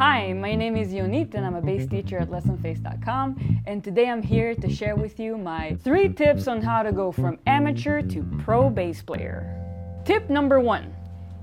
Hi, my name is Yonit and I'm a bass teacher at Lessonface.com, and today I'm here to share with you my 3 tips on how to go from amateur to pro bass player. Tip number 1,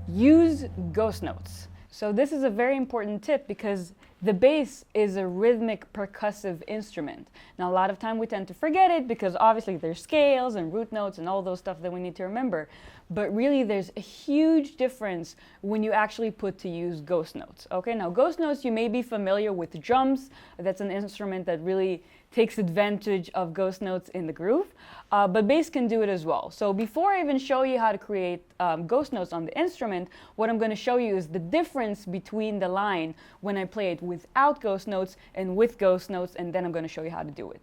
use ghost notes. So this is a very important tip because the bass is a rhythmic percussive instrument. Now a lot of time we tend to forget it because obviously there's scales and root notes and all those stuff that we need to remember. But really there's a huge difference when you actually put to use ghost notes. Okay, now ghost notes, you may be familiar with drums. That's an instrument that really takes advantage of ghost notes in the groove. But bass can do it as well. So before I even show you how to create ghost notes on the instrument, what I'm going to show you is the difference between the line when I play it without ghost notes and with ghost notes, and then I'm going to show you how to do it.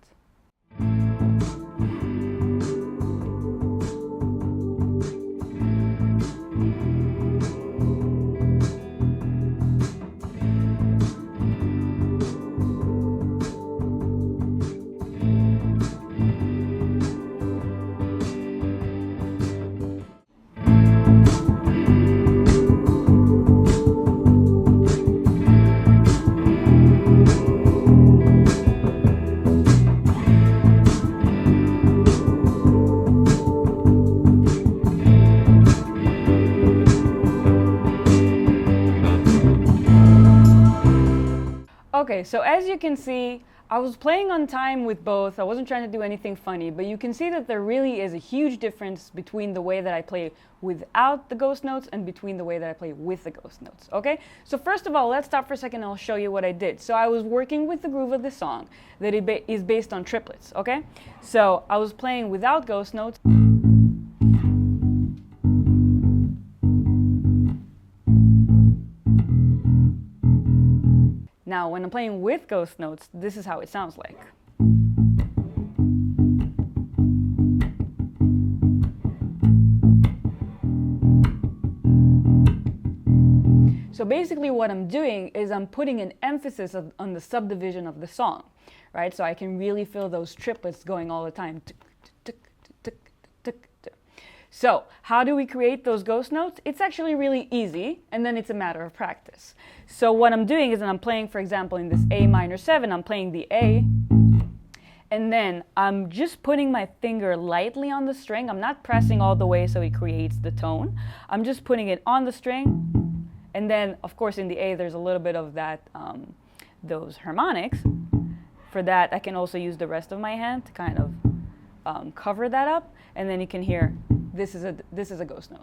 Okay, so as you can see, I was playing on time with both. I wasn't trying to do anything funny, but you can see that there really is a huge difference between the way that I play without the ghost notes and between the way that I play with the ghost notes, okay? So first of all, let's stop for a second and I'll show you what I did. So I was working with the groove of the song that is based on triplets, okay? So I was playing without ghost notes. Now, when I'm playing with ghost notes, this is how it sounds like. So basically what I'm doing is I'm putting an emphasis on the subdivision of the song, right? So I can really feel those triplets going all the time. So how do we create those ghost notes? It's actually really easy, and then it's a matter of practice. So what I'm doing is I'm playing, for example, in this A minor 7, I'm playing the A, and then I'm just putting my finger lightly on the string. I'm not pressing all the way so it creates the tone. I'm just putting it on the string, and then, of course, in the A, there's a little bit of that, those harmonics. For that, I can also use the rest of my hand to kind of cover that up, and then you can hear this is a ghost note.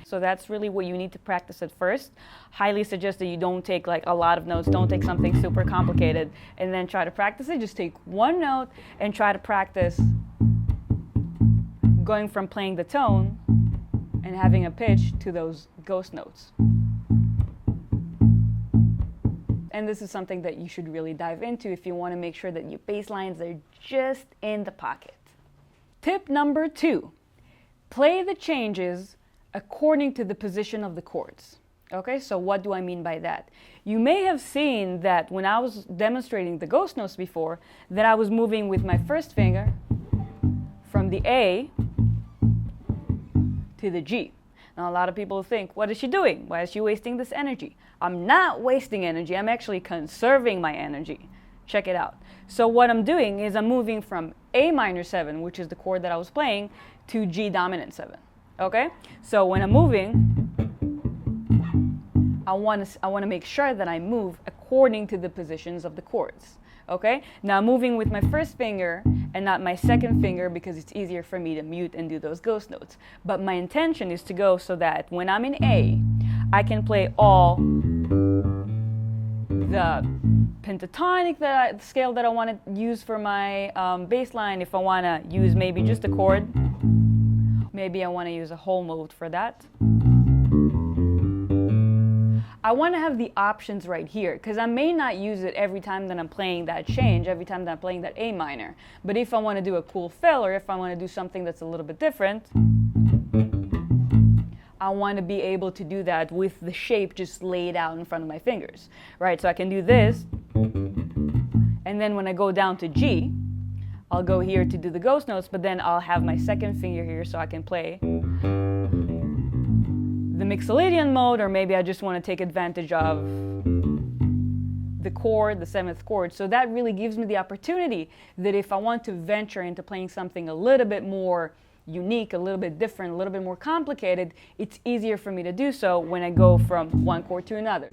So that's really what you need to practice at first. Highly suggest that you don't take like a lot of notes, don't take something super complicated and then try to practice it. Just take one note and try to practice going from playing the tone and having a pitch to those ghost notes. And this is something that you should really dive into if you want to make sure that your bass lines are just in the pocket. Tip number 2, play the changes according to the position of the chords. Okay, so what do I mean by that? You may have seen that when I was demonstrating the ghost notes before, that I was moving with my first finger from the A to the G. Now, a lot of people think, what is she doing? Why is she wasting this energy? I'm not wasting energy. I'm actually conserving my energy. Check it out. So what I'm doing is I'm moving from A minor 7, which is the chord that I was playing, to G dominant 7. Okay? So when I'm moving, I want to make sure that I move according to the positions of the chords. Okay? Now moving with my first finger and not my second finger because it's easier for me to mute and do those ghost notes. But my intention is to go so that when I'm in A, I can play all the pentatonic scale that I want to use for my bass line. If I want to use maybe just a chord, maybe I want to use a whole mode for that. I want to have the options right here because I may not use it every time that I'm playing that change, every time that I'm playing that A minor. But if I want to do a cool fill or if I want to do something that's a little bit different, I want to be able to do that with the shape just laid out in front of my fingers, right? So I can do this, and then when I go down to G, I'll go here to do the ghost notes, but then I'll have my second finger here so I can play the Mixolydian mode, or maybe I just want to take advantage of the chord, the 7th chord. So that really gives me the opportunity that if I want to venture into playing something a little bit more unique, a little bit different, a little bit more complicated, it's easier for me to do so when I go from one chord to another.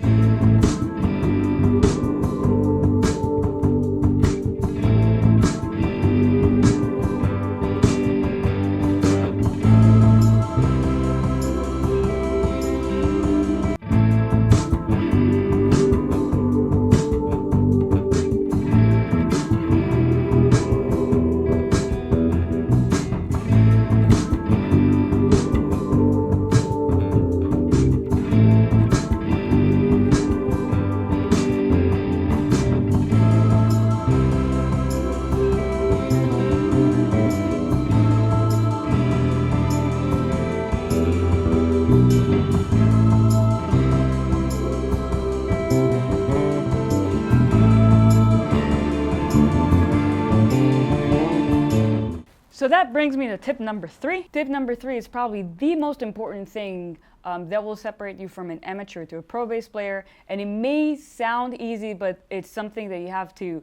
So that brings me to tip number 3. Tip number 3 is probably the most important thing that will separate you from an amateur to a pro bass player. And it may sound easy, but it's something that you have to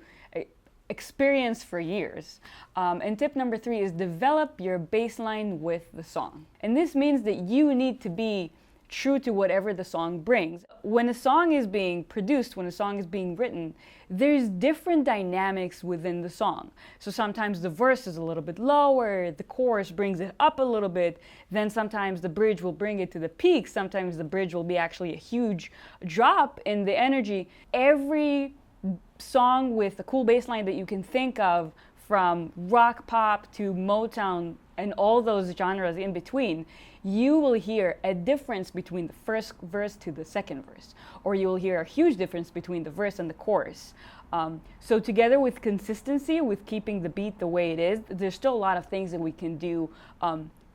experience for years. And tip number 3 is develop your bass line with the song. And this means that you need to be true to whatever the song brings. When a song is being produced, when a song is being written, there's different dynamics within the song. So sometimes the verse is a little bit lower, the chorus brings it up a little bit, then sometimes the bridge will bring it to the peak, sometimes the bridge will be actually a huge drop in the energy. Every song with a cool bass line that you can think of, from rock pop to Motown and all those genres in between, you will hear a difference between the first verse to the second verse, or you will hear a huge difference between the verse and the chorus. So together with consistency, with keeping the beat the way it is, there's still a lot of things that we can do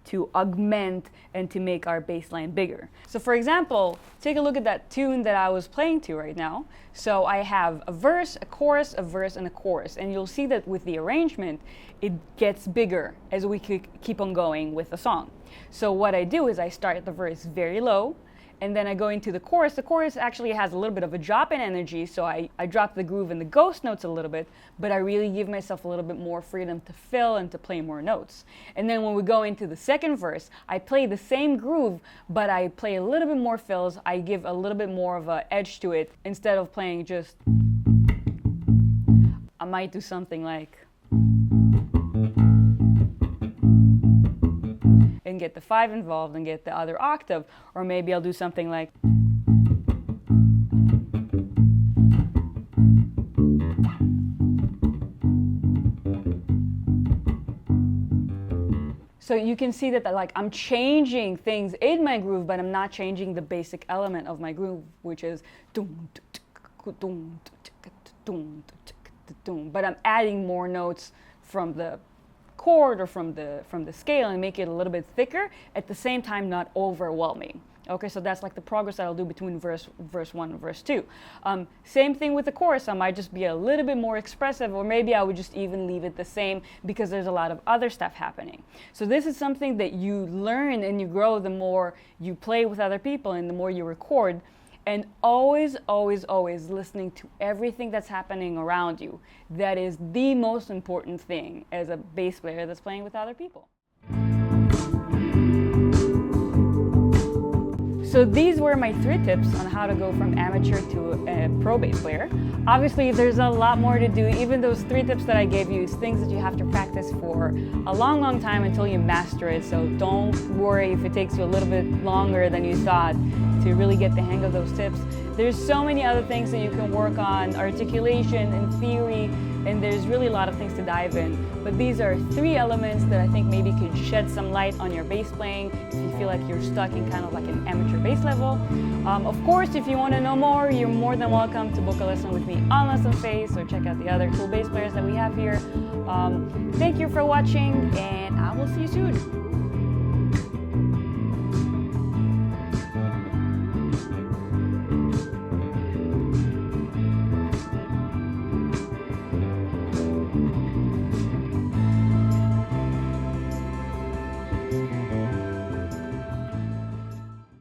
to augment and to make our bass line bigger. So for example, take a look at that tune that I was playing to right now. So I have a verse, a chorus, a verse, and a chorus. And you'll see that with the arrangement, it gets bigger as we keep on going with the song. So what I do is I start the verse very low, and then I go into the chorus. The chorus actually has a little bit of a drop in energy, so I drop the groove and the ghost notes a little bit, but I really give myself a little bit more freedom to fill and to play more notes. And then when we go into the second verse, I play the same groove, but I play a little bit more fills. I give a little bit more of an edge to it. Instead of playing just, I might do something like, and get the 5 involved and get the other octave, or maybe I'll do something like, so you can see that like I'm changing things in my groove, but I'm not changing the basic element of my groove, which is but I'm adding more notes from the chord or from the scale and make it a little bit thicker, at the same time not overwhelming. Okay, so that's like the progress that I'll do between verse 1 and verse 2. Same thing with the chorus. I might just be a little bit more expressive, or maybe I would just even leave it the same because there's a lot of other stuff happening. So this is something that you learn and you grow the more you play with other people and the more you record. And always, always, always listening to everything that's happening around you. That is the most important thing as a bass player that's playing with other people. So these were my 3 tips on how to go from amateur to a pro bass player. Obviously, there's a lot more to do. Even those 3 tips that I gave you is things that you have to practice for a long, long time until you master it. So don't worry if it takes you a little bit longer than you thought to really get the hang of those tips. There's so many other things that you can work on, articulation and theory, and there's really a lot of things to dive in. But these are 3 elements that I think maybe could shed some light on your bass playing if you feel like you're stuck in kind of like an amateur bass level. Of course, if you want to know more, you're more than welcome to book a lesson with me on Lessonface, or check out the other cool bass players that we have here. Thank you for watching, and I will see you soon.